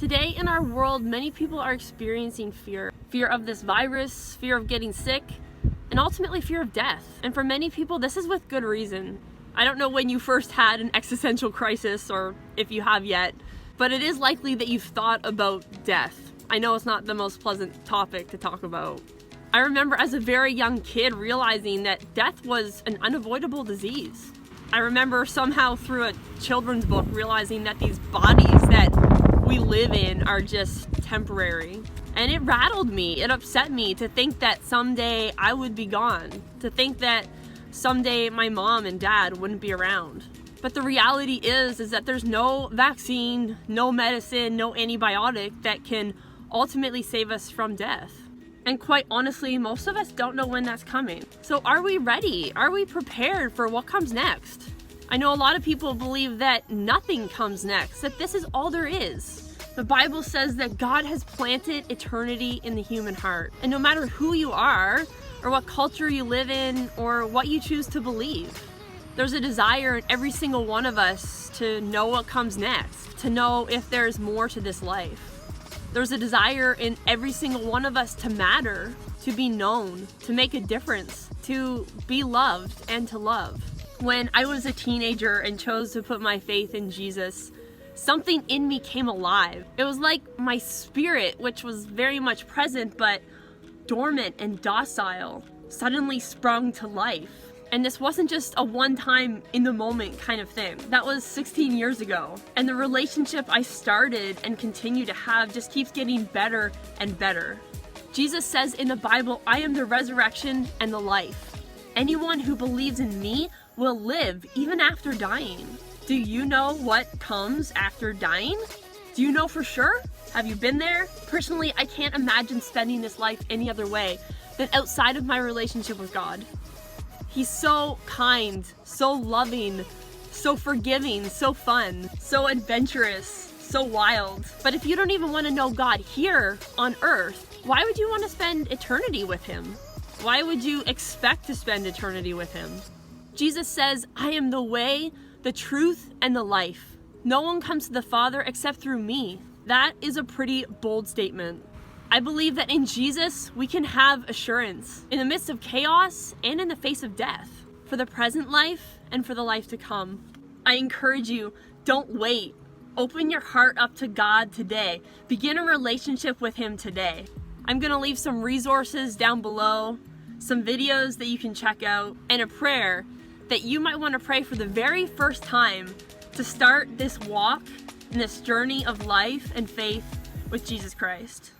Today in our world, many people are experiencing fear. Fear of this virus, fear of getting sick, and ultimately fear of death. And for many people, this is with good reason. I don't know when you first had an existential crisis or if you have yet, but it is likely that you've thought about death. I know it's not the most pleasant topic to talk about. I remember as a very young kid realizing that death was an unavoidable disease. I remember somehow through a children's book realizing that these bodies that we live in are just temporary. And it rattled me, it upset me to think that someday I would be gone, to think that someday my mom and dad wouldn't be around. But the reality is that there's no vaccine, no medicine, no antibiotic that can ultimately save us from death. And quite honestly, most of us don't know when that's coming. So are we ready? Are we prepared for what comes next? I know a lot of people believe that nothing comes next, that this is all there is. The Bible says that God has planted eternity in the human heart. And no matter who you are, or what culture you live in, or what you choose to believe, there's a desire in every single one of us to know what comes next, to know if there's more to this life. There's a desire in every single one of us to matter, to be known, to make a difference, to be loved and to love. When I was a teenager and chose to put my faith in Jesus, something in me came alive. It was like my spirit, which was very much present but dormant and docile, suddenly sprung to life. And this wasn't just a one-time in the moment kind of thing. That was 16 years ago. And the relationship I started and continue to have just keeps getting better and better. Jesus says in the Bible, I am the resurrection and the life. Anyone who believes in me will live even after dying. Do you know what comes after dying? Do you know for sure? Have you been there? Personally, I can't imagine spending this life any other way than outside of my relationship with God. He's so kind, so loving, so forgiving, so fun, so adventurous, so wild. But if you don't even want to know God here on earth, why would you want to spend eternity with him? Why would you expect to spend eternity with him? Jesus says, I am the way, the truth, and the life. No one comes to the Father except through me. That is a pretty bold statement. I believe that in Jesus, we can have assurance in the midst of chaos and in the face of death, for the present life and for the life to come. I encourage you, don't wait. Open your heart up to God today. Begin a relationship with him today. I'm gonna leave some resources down below, some videos that you can check out, and a prayer that you might want to pray for the very first time to start this walk and this journey of life and faith with Jesus Christ.